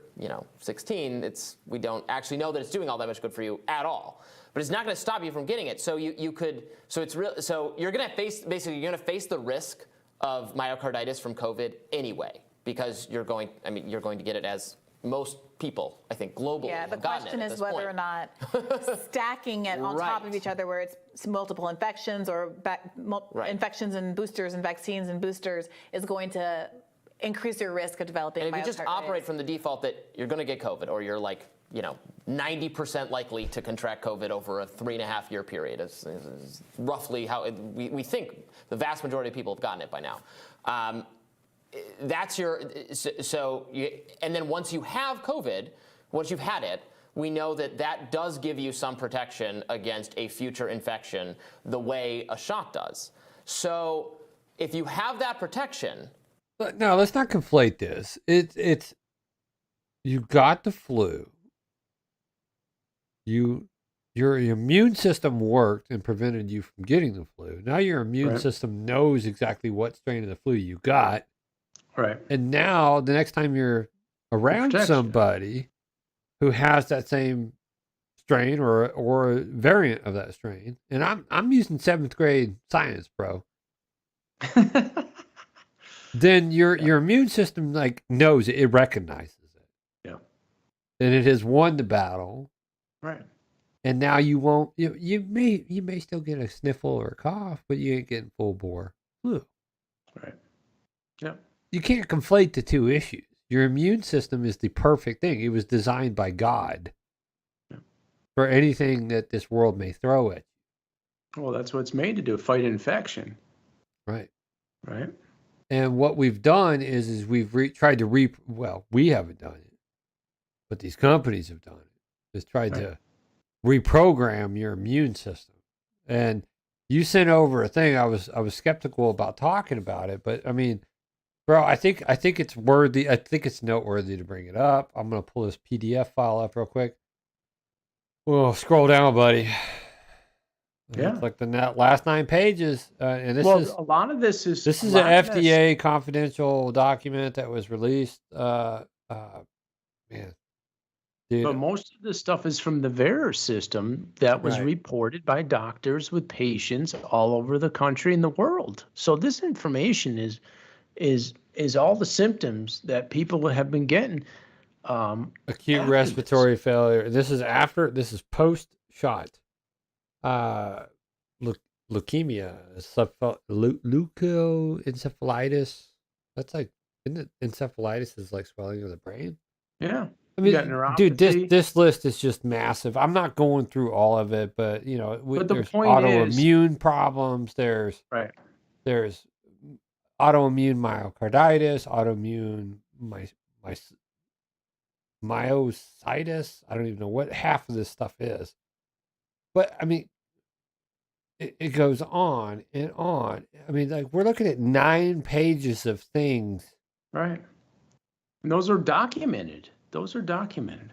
16, we don't actually know that it's doing all that much good for you at all. But it's not going to stop you from getting it. So you're going to face the risk of myocarditis from COVID anyway, because you're going to get it as most people, I think, globally. Yeah, the have gotten question it at is this whether point. or not stacking it on top of Right. each other, where it's multiple infections or Right. infections and boosters and vaccines and boosters, is going to increase your risk of developing And if you just myocarditis. operate from the default that you're going to get COVID, or you're 90% likely to contract COVID over a 3.5-year period, is roughly how we think the vast majority of people have gotten it by now. That's and then once you have COVID, once you've had it, we know that does give you some protection against a future infection the way a shot does. So if you have that protection. But no, let's not conflate this. It's you got the flu. Your immune system worked and prevented you from getting the flu. Now your immune Right. system knows exactly what strain of the flu you got. Right. And now the next time you're around protects you. somebody who has that same strain or a variant of that strain, and I'm using 7th grade science, bro. Then your immune system knows it recognizes it. Yeah. And it has won the battle. Right. And now you won't. You may still get a sniffle or a cough, but you ain't getting full bore flu. Right. Yeah. You can't conflate the two issues. Your immune system is the perfect thing. It was designed by God for anything that this world may throw at Well, that's what it's made to do, fight infection. you. Right. Right. And what we've done is we've tried to we haven't done it, but these companies have done it. Is tried Right. to reprogram your immune system. And you sent over a thing. I was skeptical about talking about it, but I mean, bro, I think it's worthy. I think it's noteworthy to bring it up. I'm gonna pull this PDF file up real quick. Well, scroll down, buddy. Yeah. It's like the last 9 pages, and this Well, is a lot of this is this is a an lot of this- FDA confidential document that was released. Man, dude, But most of the stuff is from the VAERS system that was Right. reported by doctors with patients all over the country and the world. So this information is all the symptoms that people have been getting. acute after respiratory failure. This is post shot. Leukemia, leukoencephalitis. That's isn't it encephalitis is like swelling of the brain? Yeah. I mean, got dude, neuropathy. this list is just massive. I'm not going through all of it, but But the there's point is- autoimmune problems. There's Right. autoimmune myocarditis, autoimmune myositis. I don't even know what half of this stuff is. But I mean, it goes on and on. I mean, we're looking at 9 pages of things. Right. And those are documented.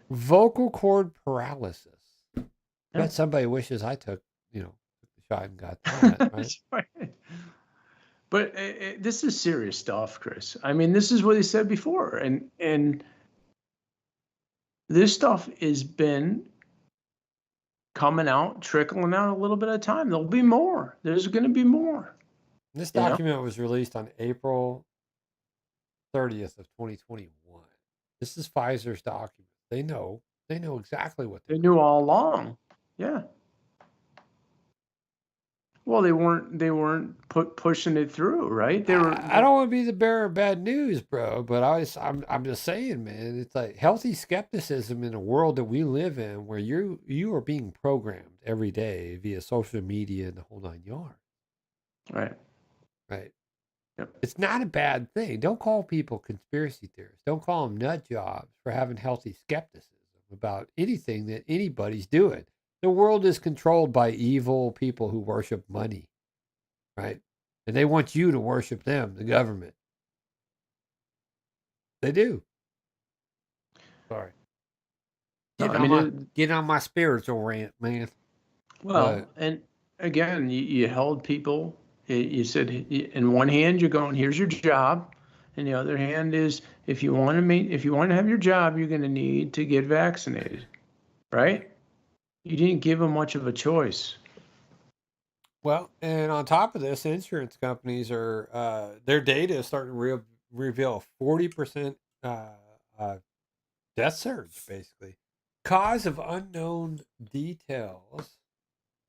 Vocal cord paralysis. Yeah. Bet somebody wishes I took the shot and got that. Right? Right. But this is serious stuff, Chris. I mean, this is what he said before, and this stuff has been coming out, trickling out a little bit at a time. There'll be more. There's going to be more. This Yeah. document was released on April 30th of 2021. This is Pfizer's document. They know exactly what They they're knew all along. Yeah. Well, they weren't pushing it through, right? They were. I don't want to be the bearer of bad news, bro, but I'm just saying, man, it's like healthy skepticism in a world that we live in where you are being programmed every day via social media and the whole 9 yards, Right. right? Yep. It's not a bad thing. Don't call people conspiracy theorists. Don't call them nut jobs for having healthy skepticism about anything that anybody's doing. The world is controlled by evil people who worship money, right? And they want you to worship them, the government. They do. Sorry. No, I mean, Getting on my spiritual rant, man. well, and again, you held people. You said, in one hand, you're going, here's your job, and the other hand is, if you want to have your job, you're going to need to get vaccinated, right? You didn't give them much of a choice. Well, and on top of this, insurance companies are their data is starting to reveal 40% death surge, basically. Cause unknown details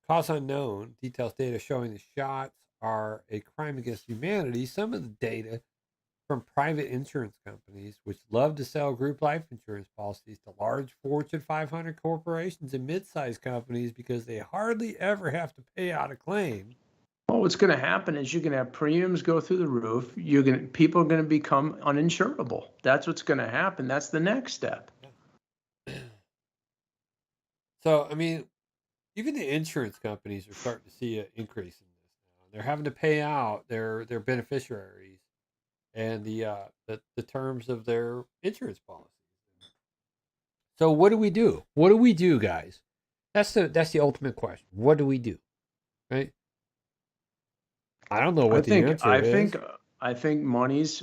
data showing the shots are a crime against humanity. Some of the data from private insurance companies, which love to sell group life insurance policies to large Fortune 500 corporations and mid-sized companies because they hardly ever have to pay out a claim. Well, what's going to happen is you're going to have premiums go through the roof. People are going to become uninsurable. That's what's going to happen. That's the next step. So, I mean, even the insurance companies are starting to see an increase in this now. They're having to pay out their beneficiaries and the terms of their insurance policies. So what do we do? What do we do, guys? That's the ultimate question. What do we do? Right? I don't know what the answer is. I think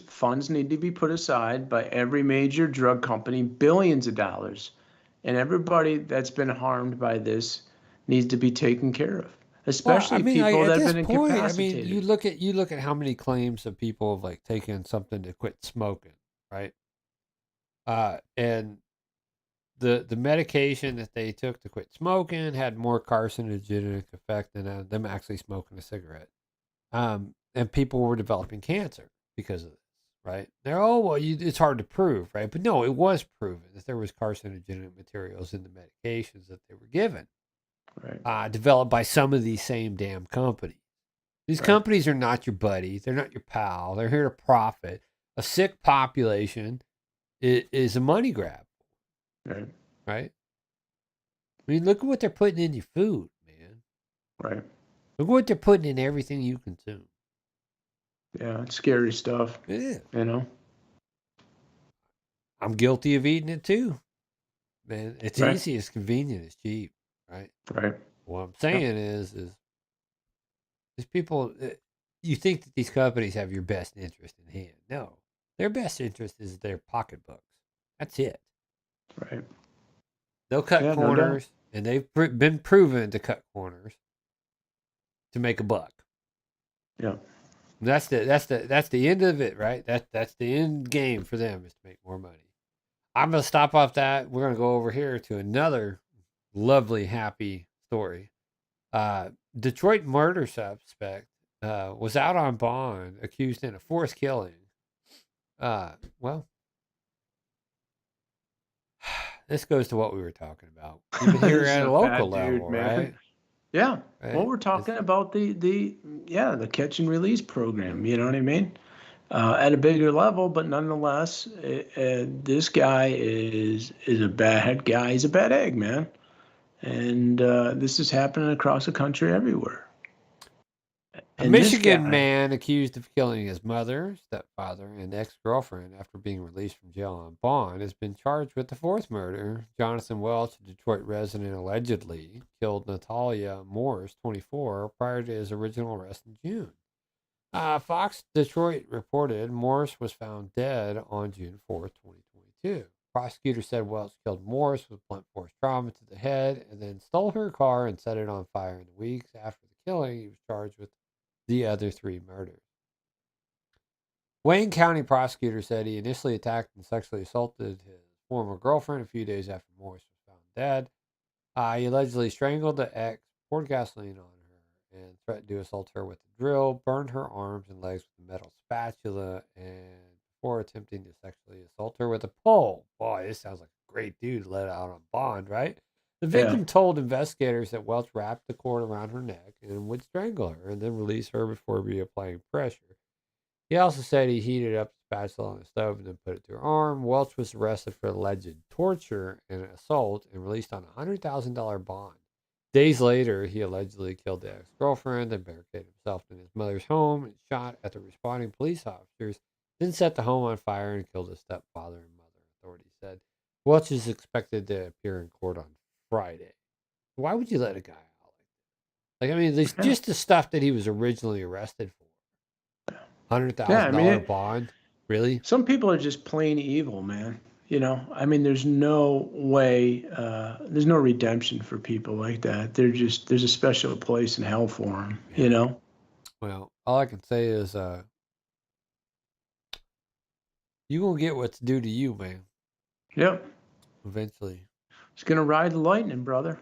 funds need to be put aside by every major drug company, billions of dollars, and everybody that's been harmed by this needs to be taken care of. Especially people that have been incapacitated. I mean, you look at how many claims of people have like taken something to quit smoking, right? And the medication that they took to quit smoking had more carcinogenic effect than them actually smoking a cigarette. And people were developing cancer because of this, right? It's hard to prove, right? But no, it was proven that there was carcinogenic materials in the medications that they were given. Right. Developed by some of these same damn companies. These companies are not your buddy. They're not your pal. They're here to profit. A sick population is a money grab. Right. Right? I mean, look at what they're putting in your food, man. Right. Look at what they're putting in everything you consume. Yeah, it's scary stuff. Yeah. You know? I'm guilty of eating it too. Man, it's easy, it's convenient, it's cheap. Right. Right. What I'm saying is these people, you think that these companies have your best interest in hand. No, their best interest is their pocketbooks. That's it. Right. They'll cut corners, and they've been proven to cut corners to make a buck. Yeah. That's the end of it, right? That's the end game for them, is to make more money. I'm gonna stop off that. We're gonna go over here to another lovely, happy story. Detroit murder suspect was out on bond, accused in a forced killing. Well, this goes to what we were talking about, even here at a local level, right? Yeah. Right? Well, we're talking about the catch and release program. You know what I mean? At a bigger level, but nonetheless, this guy is a bad guy. He's a bad egg, man. And this is happening across the country everywhere. A Michigan man accused of killing his mother, stepfather, and ex-girlfriend after being released from jail on bond has been charged with the fourth murder. Jonathan Welch, a Detroit resident, allegedly killed Natalia Morris, 24, prior to his original arrest in June. Fox Detroit reported Morris was found dead on June 4th, 2022. Prosecutors said Welch killed Morris with blunt force trauma to the head and then stole her car and set it on fire. In the weeks after the killing, he was charged with the other three murders. Wayne County prosecutor said he initially attacked and sexually assaulted his former girlfriend a few days after Morris was found dead. He allegedly strangled the ex, poured gasoline on her, and threatened to assault her with a drill, burned her arms and legs with a metal spatula, and before attempting to sexually assault her with a pole. Boy, this sounds like a great dude to let out on bond, right? The victim told investigators that Welch wrapped the cord around her neck and would strangle her and then release her before reapplying pressure. He also said he heated up the spatula on the stove and then put it to her arm. Welch was arrested for alleged torture and assault and released on a $100,000 bond. Days later, he allegedly killed the ex-girlfriend and barricaded himself in his mother's home and shot at the responding police officers, then set the home on fire and killed his stepfather and mother, authorities said. Welch is expected to appear in court on Friday. Why would you let a guy out like that? Like, I mean, just the stuff that he was originally arrested for. $100,000 bond? Really? Some people are just plain evil, man. You know, I mean, there's no way, there's no redemption for people like that. There's a special place in hell for them, you know? Well, all I can say is, you gonna get what's due to you, man. Yep. Eventually. It's gonna ride the lightning, brother.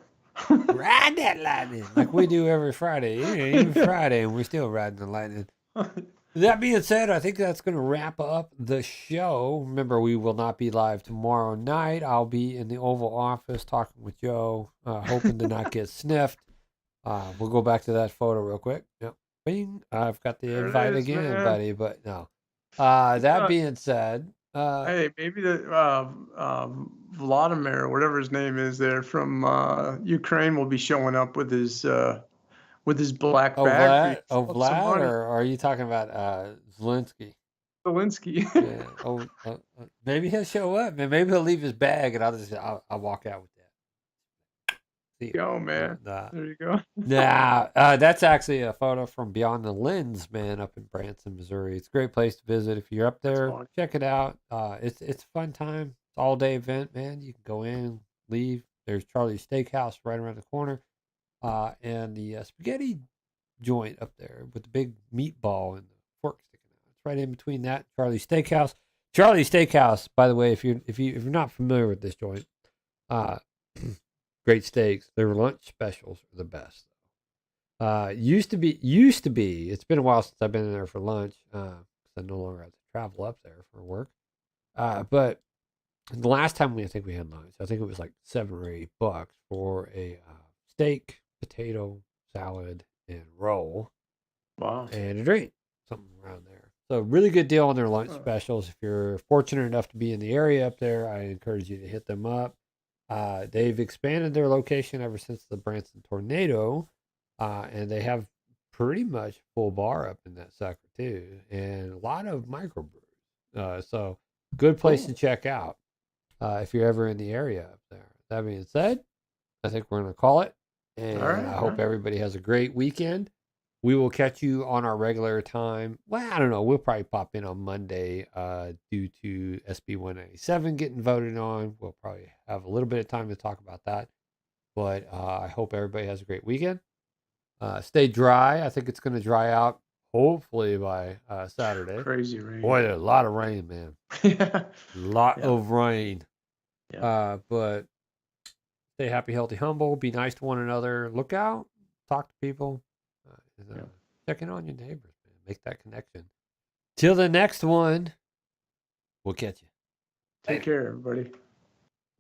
Ride that lightning like we do every Friday. It ain't even Friday, and we're still riding the lightning. That being said, I think that's going to wrap up the show. Remember, we will not be live tomorrow night. I'll be in the Oval Office talking with Joe, hoping to not get sniffed. We'll go back to that photo real quick. Yep. Bing. I've got the invite again, man. Buddy, but no. That being said, hey, maybe the Vladimir, whatever his name is, there from Ukraine, will be showing up with his black bag. Vlad, or are you talking about Zelensky? Zelensky. Yeah. Maybe he'll show up, man. Maybe he'll leave his bag, and I'll walk out with that. See you. Go, man. There you go. That's actually a photo from Beyond the Lens, man, up in Branson, Missouri. It's a great place to visit. If you're up there, check it out. It's a fun time. It's all day event, man. You can go in, leave. There's Charlie's Steakhouse right around the corner. And the spaghetti joint up there with the big meatball and the fork sticking out. It's right in between that Charlie's Steakhouse. Charlie's Steakhouse, by the way, if you're not familiar with this joint, great steaks. Their lunch specials are the best. Used to be. It's been a while since I've been in there for lunch because I no longer have to travel up there for work. But the last time I think we had lunch, I think it was like $7 or $8 for a steak, potato, salad, and roll. Wow. And a drink, something around there. So really good deal on their lunch specials. If you're fortunate enough to be in the area up there, I encourage you to hit them up. They've expanded their location ever since the Branson tornado, and they have pretty much full bar up in that sucker too, and a lot of microbrews. So good place to check out if you're ever in the area up there. That being said, I think we're going to call it. And I hope everybody has a great weekend. We will catch you on our regular time. Well, I don't know. We'll probably pop in on Monday due to SB 197 getting voted on. We'll probably have a little bit of time to talk about that. But I hope everybody has a great weekend. Stay dry. I think it's going to dry out hopefully by Saturday. Crazy rain. Boy, there's a lot of rain, man. A lot of rain. Yeah. But stay happy, healthy, humble. Be nice to one another. Look out. Talk to people. Check in on your neighbors, man. Make that connection. Till the next one, we'll catch you. Take care, everybody.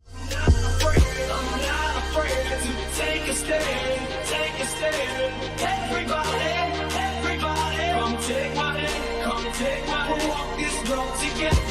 I'm not afraid to take a stand, take a stand. Everybody, come take my hand, we'll walk this road together.